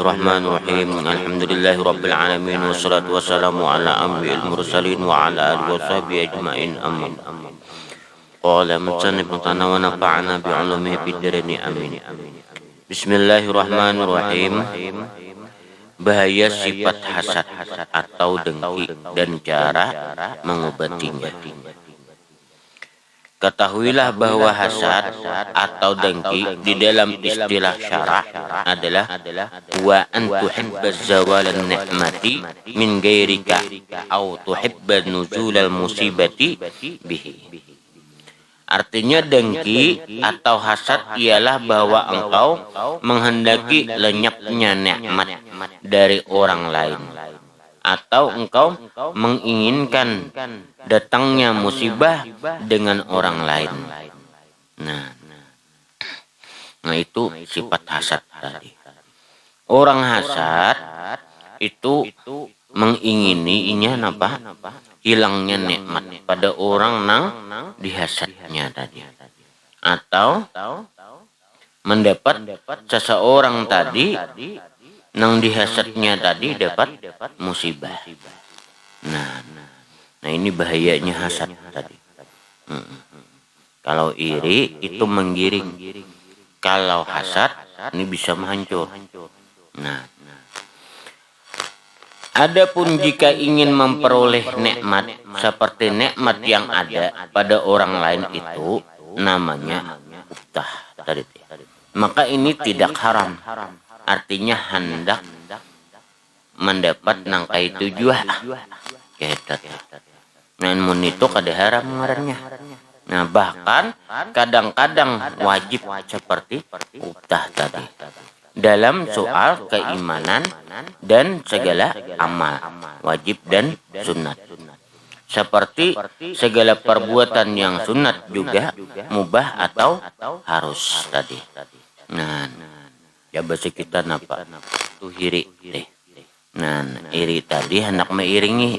Bismillahirrahmanirrahim. Alhamdulillahirabbil alamin wassalatu wassalamu ala anbiyil mursalin wa ala alihi washabihi ajmain. Amin. Qala musannif wa nafa'ana bi 'ulumihi fid dharain. Amin. Bismillahirrahmanirrahim. Bahaya sifat hasad atau dengki dan cara mengobatinya. Ketahuilah bahwa hasad atau dengki di dalam istilah syara' adalah wa an tuhibbaz zawalan ni'mati min ghairika au tuhibbaz nuzulal musibati bihi. Artinya dengki atau hasad ialah bahwa engkau menghendaki lenyapnya nikmat dari orang lain, atau engkau menginginkan datangnya musibah dengan orang lain. Nah itu sifat hasad tadi. Orang hasad itu mengingininya apa? Hilangnya nikmat pada orang nang dihasadnya tadi, atau mendapat seseorang tadi nang dihasadnya tadi dapat musibah. Nah ini bahayanya hasad tadi. Kalau iri itu menggiring, kalau hasad ini bisa menghancur. Adapun jika ingin memperoleh nikmat seperti nikmat yang ada pada orang lain itu namanya utah tadi. Maka ini tidak haram. Artinya hendak mendapat nangkai tujuan. Namun itu kada haram ngarannya. Nah bahkan kadang-kadang wajib seperti utah tadi dalam soal keimanan dan segala amal wajib dan sunat. Seperti segala perbuatan yang sunat juga mubah atau harus tadi. Ya bahasa kita napa tuh iri deh. Iri tadi hendak mengiringi.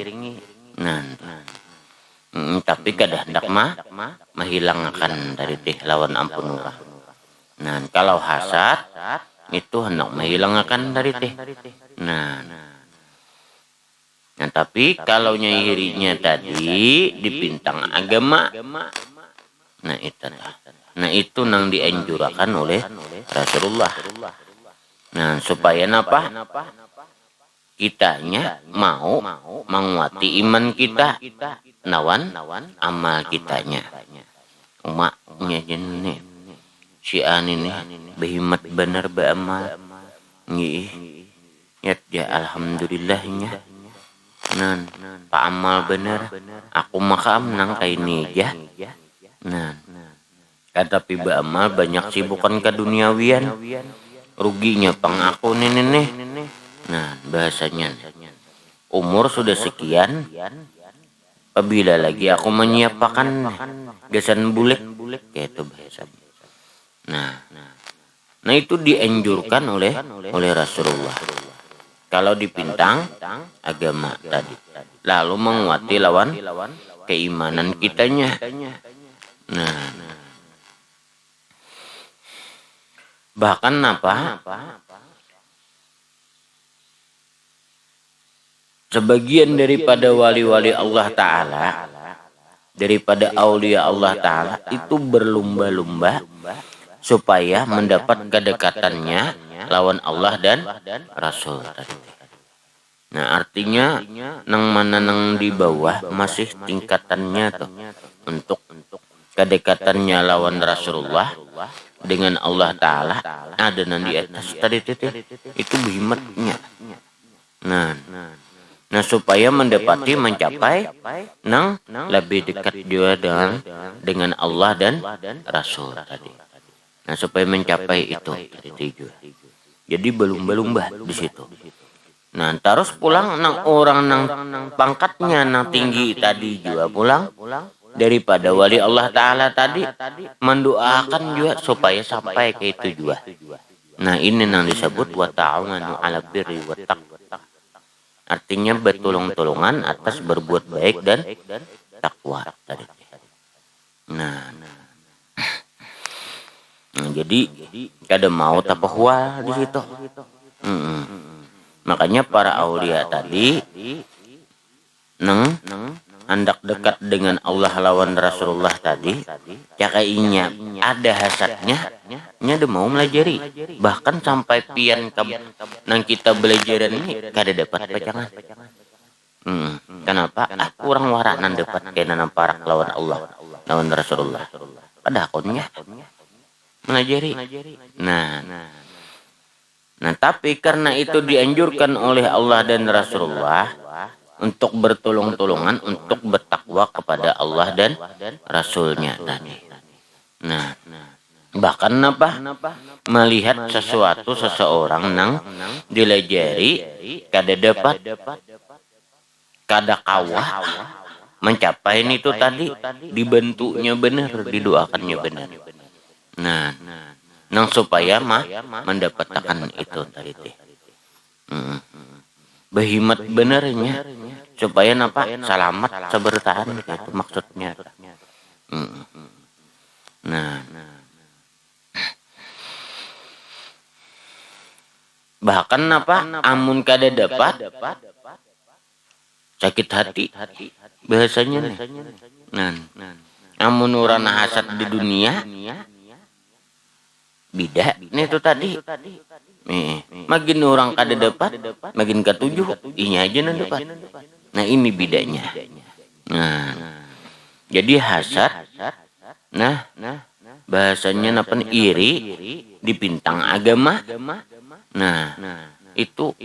Tapi kada hendak menghilangkan dari teh lawan ampun Allah. Kalau hasad itu hendak menghilangkan dari teh. Tapi kalau irinya tadi dipintang agama, itu nang dianjurkan oleh Rasulullah. Supaya napa? Kitanya mau menguati iman kita, nawan amal kitanya. Umaknya jenis si ini behimat benar beramal. Ya alhamdulillahnya. Pak amal benar. Aku makam nang kayak ini ya. Tapi beramal banyak sibukan keduniawian. Ruginya pang aku nih. Bahasanya umur sudah sekian, apabila lagi aku menyiapkan gasan bulik kayak itu bahasanya. Nah itu dianjurkan oleh Rasulullah. Kalau dipintang agama tadi, lalu menguati lawan keimanan kitanya. Bahkan apa? Sebagian daripada wali-wali Allah Ta'ala, daripada aulia Allah Ta'ala itu berlumba-lumba supaya mendapat kedekatannya lawan Allah dan Rasul. Artinya nang mana nang di bawah masih tingkatannya tuh untuk kedekatannya lawan Rasulullah dengan Allah Ta'ala ada nang di atas tadi itu bihimatnya. Supaya mencapai nang lebih dekat juga dengan Allah dan Rasul tadi. Supaya mencapai itu juga. Jadi belum-belum di situ. Terus pulang nang orang nang pangkatnya nang tinggi tadi juga pulang daripada wali Allah Ta'ala tadi mendoakan juga supaya sampai ke itu juga. Ini nang disebut wa ta'awanu 'alal birri wat taqwa. Artinya bertolong-tolongan atas berbuat baik dan takwa tadi. Jadi kada mau tapahwa di situ. Makanya para aulia tadi neng hendak dekat dengan Allah lawan Rasulullah tadi, cakainya ada hasadnya, nya de mau melajari, bahkan sampai pian nang kita belajaran ini kada dapat pacangan. Kenapa? Kurang waranan dapat kena namparak lawan Allah, lawan Rasulullah. Pada akunnya melajari. Nah, tapi karena itu dianjurkan oleh Allah dan Rasulullah untuk bertolong-tolongan, untuk bertakwa kepada Allah dan Rasulnya tadi. Nah, bahkan apa? Melihat sesuatu seseorang nang dilajari kada dapat, kada kawah mencapai itu tadi, dibentuknya benar, didoakannya benar. Nah, nang supaya mendapatkan itu tadi teh. Berhimat benernya supaya napa selamat sebertahan itu maksudnya. Nah, bahkan apa amun kada dapat sakit hati bahasanya nih. Nah, amun urana hasad di dunia bida nih itu tadi. Makin orang kada dapat, makin ketujuh, inya aja nang dapat. Nah, ini bedanya. Nah, jadi hasad, nah bahasanya napa iri di bintang agama. Nah, itu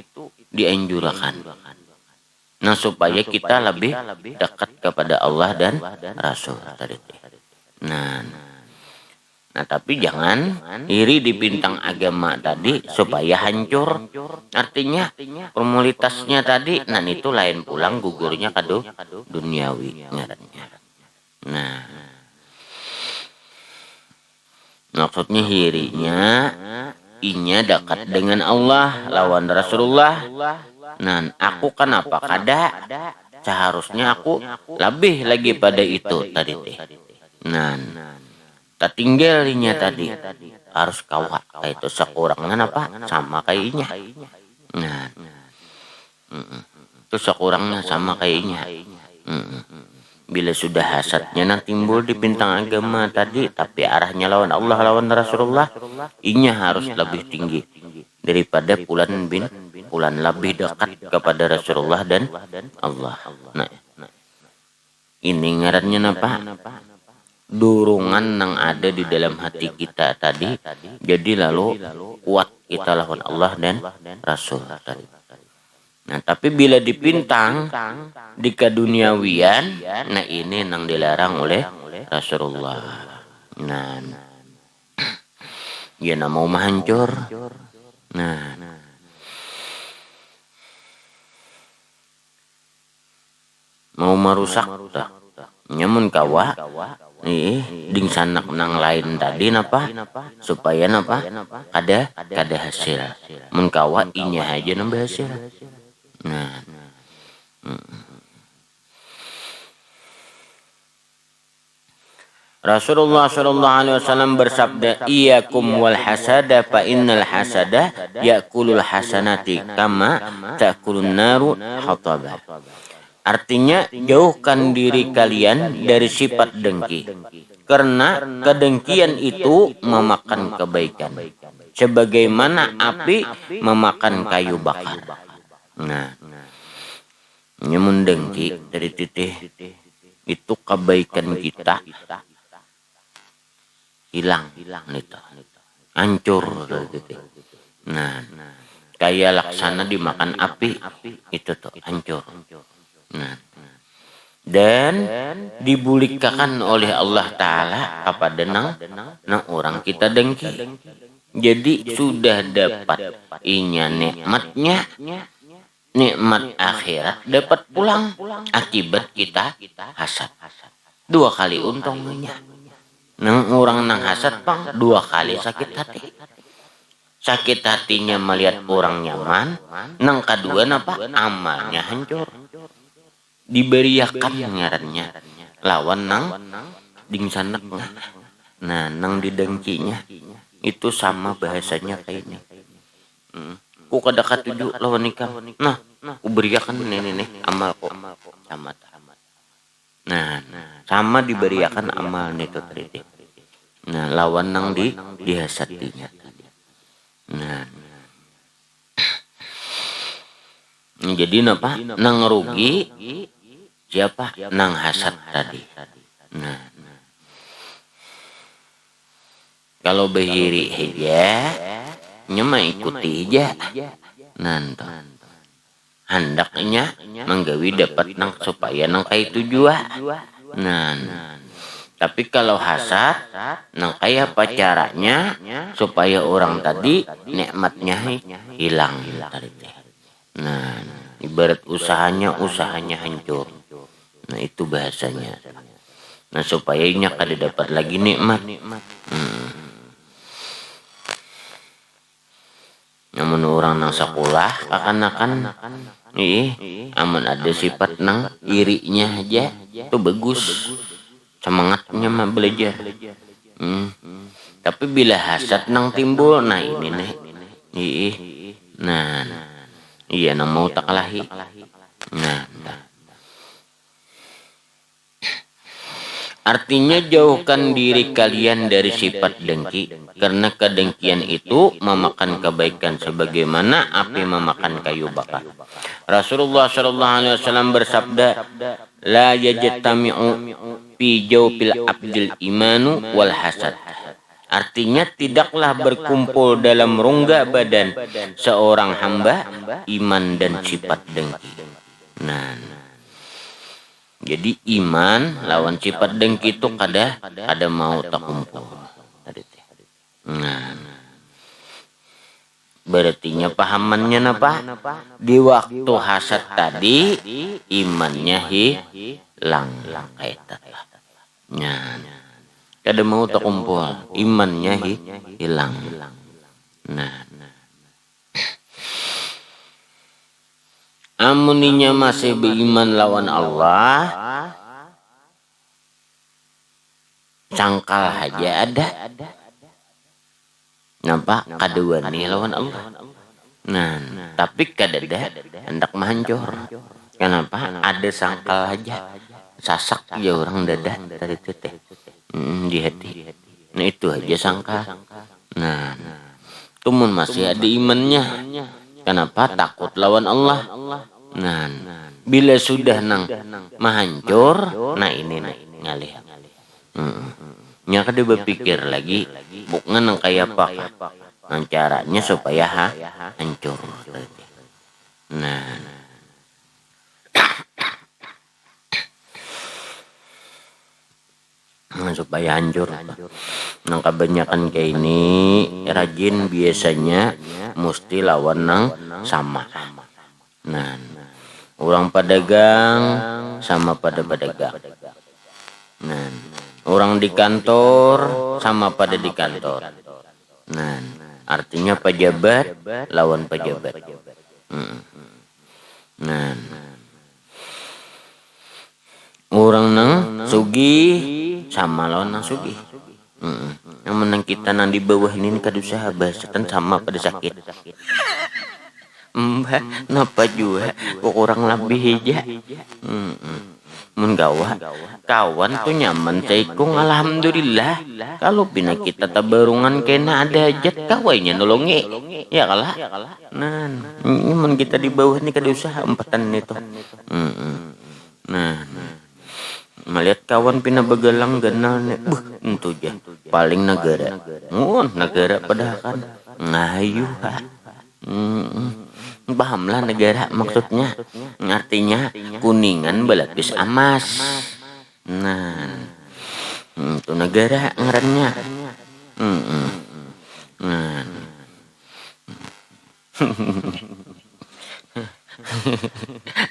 dianjurkan. Nah, supaya kita lebih dekat kepada Allah dan Rasul tadi. Nah, tapi jangan iri di bintang agama tadi supaya hancur. Artinya formalitasnya tadi, nah itu lain pulang gugurnya kado duniawi ngarannya. Nah, maksudnya hirinya inya dekat dengan Allah lawan Rasulullah. Nah, aku kenapa kada? Seharusnya aku lebih lagi pada itu tadi teh. Nah, tak tinggalinya tadi harus kawat itu sekurangnya apa sama kayaknya. Nah, itu sekurangnya sama kayaknya. Bila sudah hasadnya nah timbul di bintang agama tadi, tapi arahnya lawan Allah lawan Rasulullah, inya harus lebih tinggi daripada bulan lebih dekat kepada Rasulullah dan Allah. Nah, ini ngarannya apa? Dorongan yang ada di dalam hati kita tadi, jadi lalu kuat kita lawan Allah dan Rasul tadi. Nah, tapi bila dipintang di keduniawian, nah ini yang dilarang oleh Rasulullah. Nah, ya mau hancur. Nah, mau merusak dah. Nyamun kawa ding sanak nang lain tadi napa supaya napa kada hasil mun kawa inya aja nambah hasil. Nah, Rasulullah sallallahu alaihi wasallam bersabda, "Iyyakum wal hasada fa innal hasada ya'kulul hasanati kama ta'kulun naru hataba." Artinya, jauhkan diri kalian dari sifat dengki. Karena kedengkian itu memakan kebaikan. Sebagaimana api memakan kayu bakar. Nah, nyamun dengki dari titih itu kebaikan kita hilang. Hancur dari titih. Nah, kayak laksana dimakan api itu tuh hancur. Nah, dan dibulikakan oleh Allah Ta'ala kepada nang orang kita dengki. Jadi sudah dapat inya nikmatnya, nikmat akhirat dapat pulang akibat kita hasad. 2 kali untungnya. Nang orang nang hasad pang 2 kali sakit hati. Sakit hatinya melihat orang nyaman, nang kedua napa amalnya hancur. Diberiakan ngarannya lawan nang dingsanak. Nah, nang didengkinya itu sama bahasanya kayak ini. ku kada katuju lawan nikah. Nah, ku beriakan nih amal kok sama. Nah, sama diberiakan amal nih tuh tadi. Nah, lawan nang dihasatinya. Nah, jadi napa? Nang rugi siapa? Nang hasad tadi. Nah, kalau behiri aja, nyema ikuti aja. Nanti hendaknya menggawi dapat nang supaya nang kayak tujuan. Nah, tapi kalau hasad, nang kayak apa caranya supaya orang tadi nikmatnya hilang tadi. Nah, ibarat usahanya hancur. Nah, itu bahasanya. Nah, supaya nya kada dapat lagi nikmat. Namun orang nang sekolah akan aman ada sifat nang irinya aja itu bagus, semangatnya mah belajar. Tapi bila hasad nang timbul, nah ini nih nah iya nang mau tak kalahi. Nah, artinya jauhkan diri kalian dari sifat dengki, karena kedengkian itu memakan kebaikan sebagaimana api memakan kayu bakar. Rasulullah SAW bersabda, la yajtami'u fi jawfil abdil imanu wal hasad. Artinya tidaklah berkumpul dalam rongga badan seorang hamba iman dan sifat dengki. Nah, jadi iman lawan sifat dengki itu kada mau tak kumpul. Nah, berartinya pahamannya napa? Di waktu hasad tadi imannya hilang kayak tadi. Nah, kada mau tak kumpul, imannya hilang. Nah, amuninya masih beriman lawan Allah, sangkal aja ada. Nampak kedua nih lawan Allah. Nah, tapi kadada hendak menghancur. Kenapa? Ada sangkal aja, sasak ya orang dada dari teh di hati. Nah, itu aja sangkal. Nah, tumun masih ada imannya. Kenapa? Takut lawan Allah. Nah, bila sudah nang menghancur, nah ini nih ngalih. Nya kada berpikir lagi bukan nang kayak apa nang caranya supaya hancur. Nah, supaya hancur. Nang kebanyakan kayak ini rajin biasanya mesti lawan nang sama. Nah, orang pedagang sama pada pedagang. Nah, orang di kantor sama pada di kantor. Nah, artinya pejabat lawan pejabat. Nah, orang nang sugih sama lawan nang sugih. Yang menang kita nang di bawah ini kada usah bahasatan sama pada sakit. Mbak, napa juga kok orang lebih aja. Mun gawa kawan tuh nyaman caikung alhamdulillah. Kalau bina kita tabarungan kena ada hajat kawainya nolongi ya kalah. Nah, mun kita di bawah ini kada usah empatan itu. Nah, melihat kawan pina begalang ganal nih, entu ja paling negara, negara padahal kan ngayu pahamlah negara maksudnya, artinya kuningan berlapis emas. Nah, itu negara ngarannya. Nah,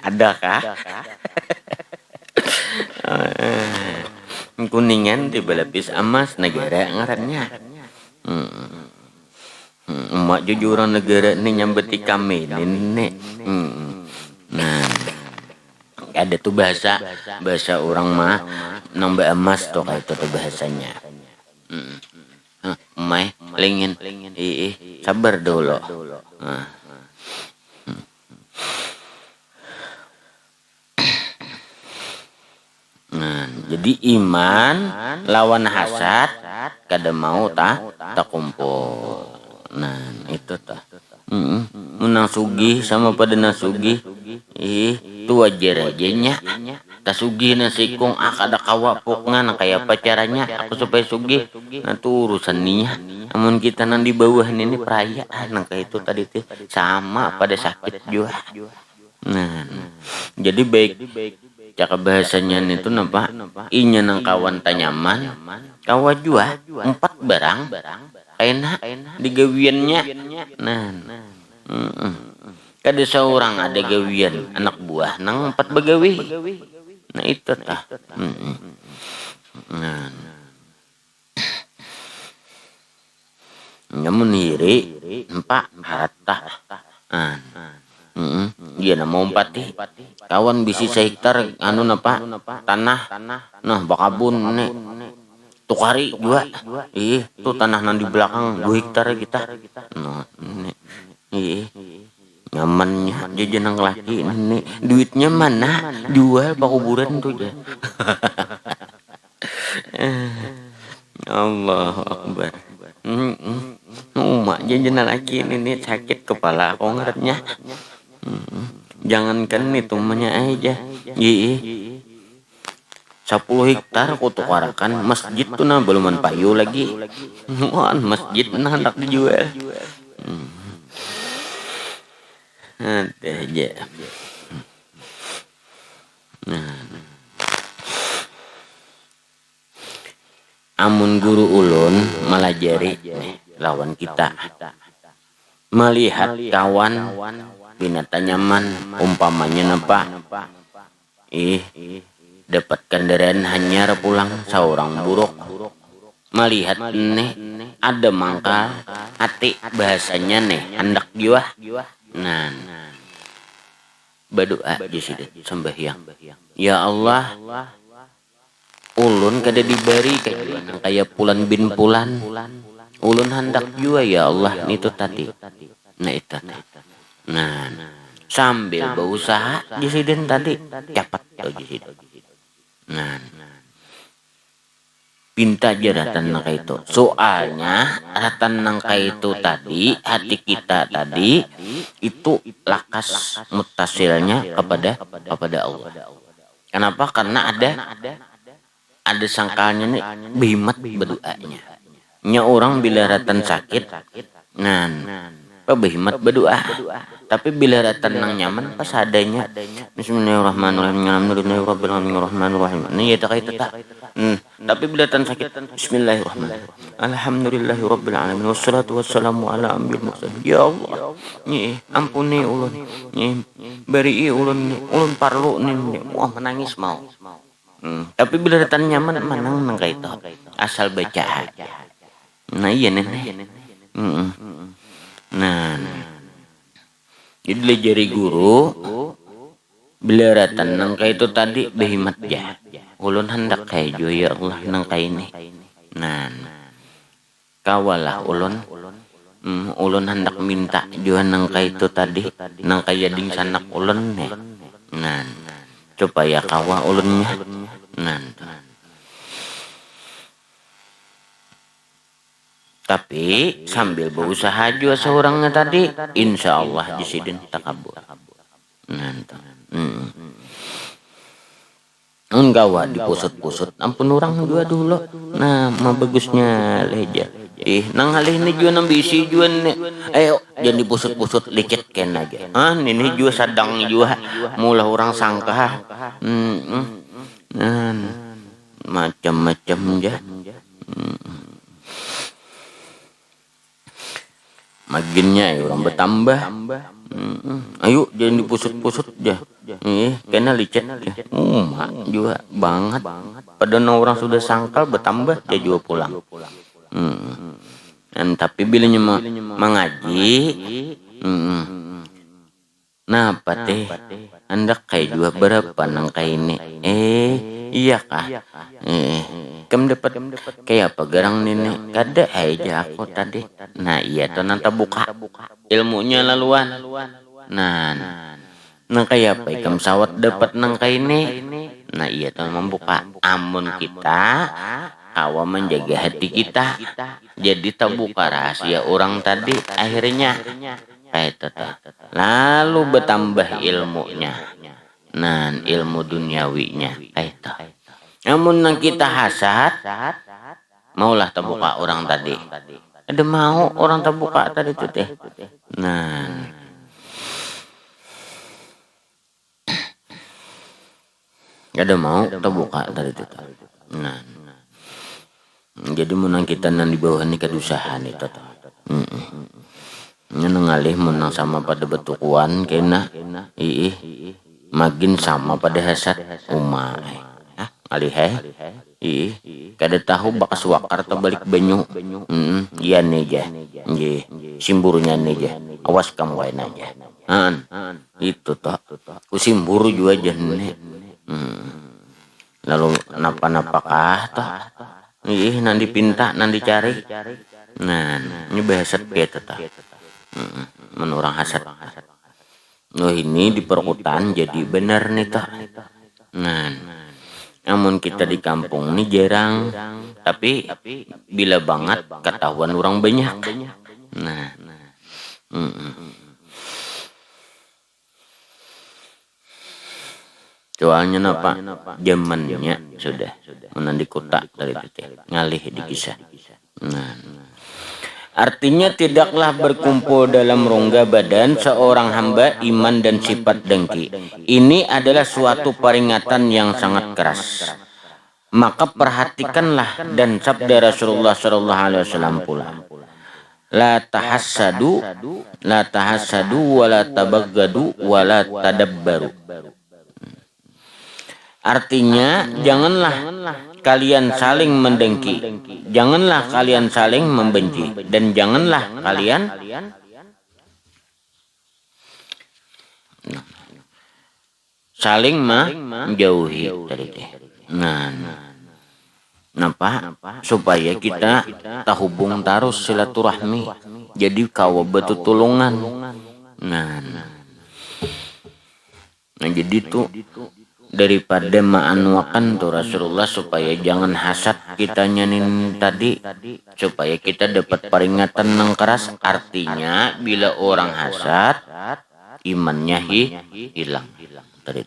adakah? Kuningan di berlapis emas negara ngarannya. Emak jujuran negara ini nyambeti kami ini. Nah, ada tuh bahasa orang mah nambah emas tuh kayak itu bahasanya. Mai lingin sabar dulu. Jadi iman lawan hasad kada mau tak kumpul. Nah itu tah. Menang sugih sama pada nasugih. Itu wajar aja nya. Tasugih nasikung kada kawapok nga kayak apa caranya aku supaya sugih. Nah tuh urusan ninya. Namun kita nang di bawah ini perayaan nang kayak itu tadi tuh sama pada sakit juga. Nah, jadi baik cakap bahasanya itu napa? Inya nang kawan tanyaman, kawa jua 4 barang, enak digawiannya. Nah, kada seorang ada gawian anak buah nang 4 begawi. Nah itu tah. Nah, namun hiri empat harta. Iya nama umpati kawan bisi sehektar anu napa tanah nah bakabun nih tukari juga tuh tanah nang di belakang 2 hektar kita nah nyamannya jajan nang laki ini duitnya mana jual pakuburan tuh ya. Allahu Akbar. Mak jajan laki ini sakit kepala aku ngeretnya. Jangankan itu namanya aja. 10 hektar aku tukarakan masjid tuh nah beluman payu lagi. Masjid nah hendak dijual. Ada aja. Amun guru ulun malajari lawan kita. Melihat kawan binatang nyaman umpamanya napa dapat kendaraan hanyar pulang seorang buruk melihat nih ada mangkal hati bahasanya nih hendak jiwa nah berdoa di situ sembahyang ya Allah ulun kada diberi kayak pulan bin pulan ulun hendak jua ya Allah itu tadi nah itu nah sambil berusaha jisiden tadi cepat jisiden nah pinta aja ratan nangka itu soalnya ratan nangka itu tadi hati kita tadi itu lakas mutasilnya kepada Allah. Kenapa? Karena ada sangkalnya nih bimat berdoanya nya orang bila ratan sakit nah behimat berdoa tapi bila ratan nang nyaman pas adanya Bismillahirrahmanirrahim alhamdulillahirobbilalamin ini ya tak itu tak tapi bila ratan sakit Bismillahirrahmanirrahim alhamdulillahirobbilalamin wassalatu wassalamu ala ambil mursalin ya Allah nih ampuni ulun nih beri ulun parlu nih wah menangis mau tapi bila ratan nyaman manang nang itu asal baca aja nah iya nenek nah jadi lejari guru beleratan nangka itu tadi behimat ya ulun hendak kayak jo ya Allah nangka ini nah kawalah ulun hendak minta jo nangka itu tadi nangka jading sanak ulun nih nah supaya kawa ulunnya nah tapi sambil berusaha juga seorangnya tadi insya Allah jisidin takabur enggak dipusut-pusut ampun orang dua dulu nah mah bagusnya leja nang halih ini juga nang bisi juga nih ayo jangan dipusut-pusut licet ken aja ini juga sadang juga mula orang sangka macam-macam aja maginnya ya orang bertambah ayo jangan dipusut-pusut aja kena licet mak juga banget padahal orang sudah sangkal bertambah dia juga pulang dan tapi bilanya mengaji nah apa teh hendak kayak juga berapa nangka ini iya kah kem dapat kayak apa garang nenek kada aja aku tadi nah iya tuh nanti buka ilmunya laluan nah kayak apa ikam sawat dapat nangka ini Nah iya tuh membuka. Amun kita kawa menjaga hati kita, jadi terbuka rahasia orang tadi akhirnya kayak itu tuh. Lalu bertambah ilmunya. Nah ilmu duniawinya kayak itu. Namun yang kita hasad, maulah terbuka orang tadi. Ada mau orang terbuka tadi itu teh. Nah, ada mau terbuka tadi itu. Nah, jadi menang kita nang di bawah ini kedusahan itu tuh. Ngalih menang sama pada betukuan kena, makin sama pada hasad umai. Alih kada tahu bakas wakar terbalik banyu. Iya nih ja. Simburnya nih ja. Awas kamu wain aja. Itu toh. Kusimburu juga jane. Lalu napa-napakah toh? Nanti pinta, nanti cari. Nah, ini bahasa gitu toh. Menurang hasad. Oh ini di perkutan jadi benar nih toh. Nah, namun kita di kampung ini jarang, tapi bila banget ketahuan orang banyak. Nah, soalnya napa zamannya sudah menan di kota dari itu ngalih di kisah. Nah, artinya tidaklah berkumpul dalam rongga badan seorang hamba iman dan sifat dengki. Ini adalah suatu peringatan yang sangat keras. Maka perhatikanlah dan sabda Rasulullah sallallahu alaihi wasallam pula. La tahassadu wa la tabaggadu wa la tadabbaru. Artinya janganlah kalian saling mendengki, janganlah kalian saling membenci, dan janganlah kalian saling menjauhi dari teh. Nah, napa supaya kita tahubung terus silaturahmi, jadi kawa betutulungan. Nah, jadi tuh daripada maanuakan tuh Rasulullah supaya jangan hasad kita nyanin tadi, supaya kita dapat peringatan yang keras. Artinya bila orang hasad imannya hilang tadi,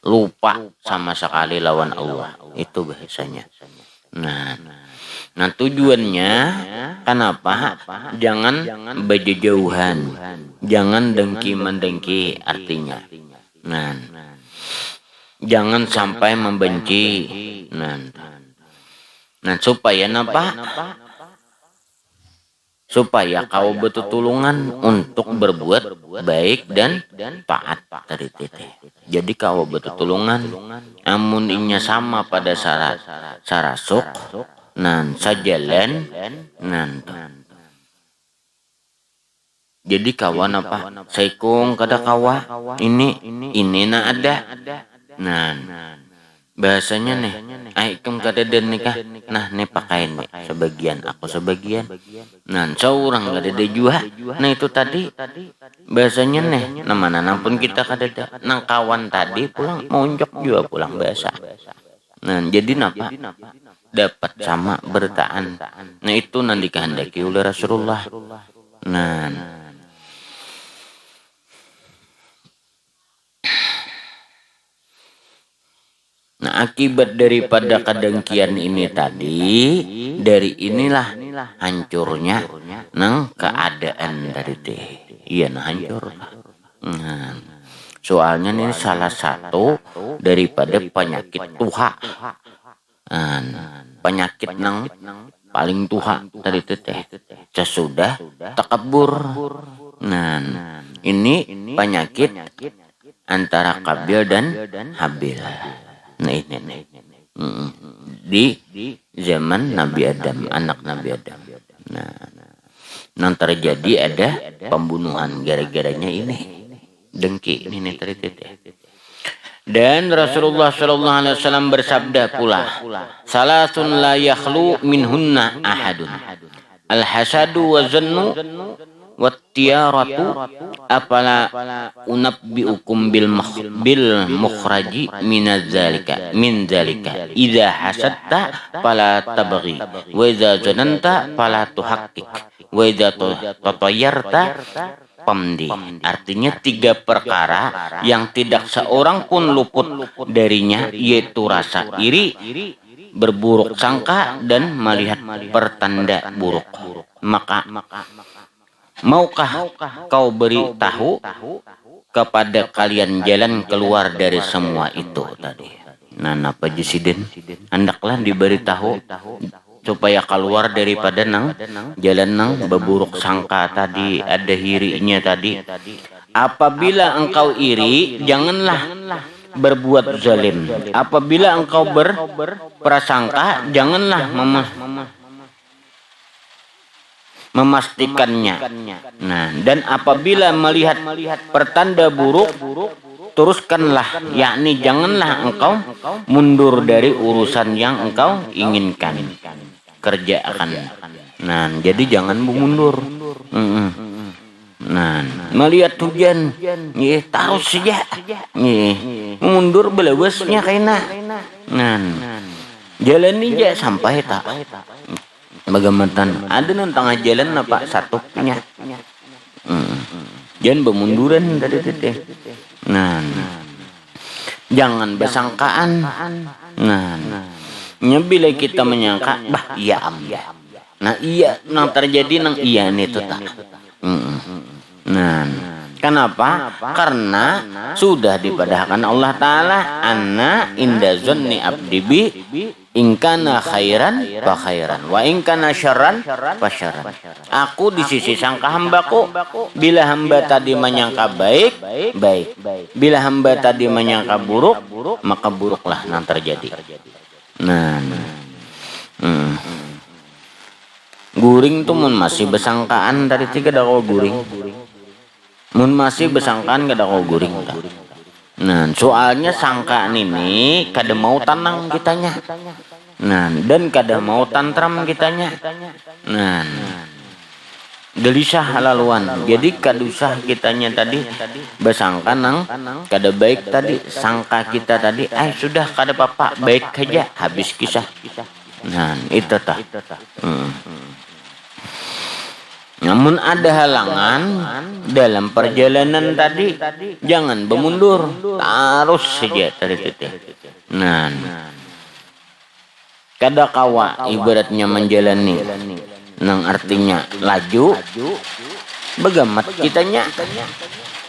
lupa sama sekali lawan Allah, itu bahasanya. Nah tujuannya kenapa jangan berjauhan, jangan dengki mendengki, artinya jangan sampai membenci. Nah supaya napa? Supaya kau betutulungan untuk berbuat baik dan taat dari tete. Jadi kau betutulungan, amun inya sama pada sarasuk, nan sajalan, nan. Jadi kawan apa? Saikung kada kawa ini na ada. Nah, bahasanya nih, aikum kada den nikah. Nah, nih pakaian nih sebagian, aku sebagian. Nah, seorang kada ada jua. Nah, itu tadi bahasanya nih, namana nampun kita kada ada. Nang kawan tadi pulang monjok jua pulang bahasa. Nah, jadi napa? Dapat sama bertahan. Nah, itu nanti kehendaki oleh Rasulullah. Nah, akibat daripada kedengkian ini tadi, dari inilah hancurnya nang keadaan dari teh. Iya, nah hancur. Soalnya ini salah satu daripada penyakit tuha. Penyakit nang paling tuha dari teh. Sesudah takabur. Nah, ini penyakit antara Kabil dan Habil. Nah ini di zaman Nabi Adam, anak Nabi Adam. Nah, yang terjadi ada pembunuhan gara-garanya ini dengki ini terjadi. Dan Rasulullah sallallahu alaihi wasallam bersabda pula, salasun la yakhlu minhunna ahadun, al hasadu wa zannu wattiyaratu apala unabbiukum bil mukhraji min zalika idza hasadta fala tabghi wa idza zananta fala tuhaqqik wa idza tatayyarta pamdi. Artinya 3 perkara yang tidak seorang pun luput darinya, yaitu rasa iri, berburuk sangka, dan melihat pertanda buruk. Maka maukah kau beritahu kepada kalian jalan keluar dari semua itu tadi? Nah, napa Presiden? Hendaklah diberitahu supaya keluar daripada jalan berburuk sangka tadi, ada hirinya tadi. Apabila engkau iri, janganlah berbuat zalim. Apabila engkau berprasangka, janganlah memastikannya. Nah, dan apabila melihat pertanda buruk, teruskanlah, yakni janganlah engkau mundur dari urusan yang engkau inginkan, kerjakan. Nah, jadi jangan mundur. Nah, melihat hujan, taruh saja, mundur belawasnya kaina. Nah, jalan aja sampai tak. Bagaimana ada tengah jalan apa satunya. Jangan bermunduran dari teteh. Nah, jangan bersangkaan. Nah, bila kita menyangka, bah iya nah iya nang terjadi nang iya ini tuh tak. Nah, kenapa? Karena sudah dipadahkan Allah Ta'ala, anna inda zonni abdi bi ingkana khairan fa khairan wa ingkana syarran fa syarran. Aku di sisi sangka hambaku, bila hamba tadi menyangka baik, baik. Bila hamba tadi menyangka buruk, maka buruklah yang terjadi. Nah, guring tuh mun masih besangkaan dari 3 dakau guring. Mun masih besangkaan gak dakau guring. Nah, soalnya sangkaan ini kada mau tanang kitanya. Nah, dan kada mau tantram kitanya. Nah, gelisah laluan. Jadi kada usah kitanya tadi bersangka nang kada baik tadi. Sangka kita tadi, sudah kada apa-apa, baik aja, habis kisah. Nah, itu tah. Namun ada halangan dalam perjalanan tadi, jangan bermundur, terus saja dari titik. Nah, kada kawa ibaratnya menjalani, nang artinya laju, begamat kitanya.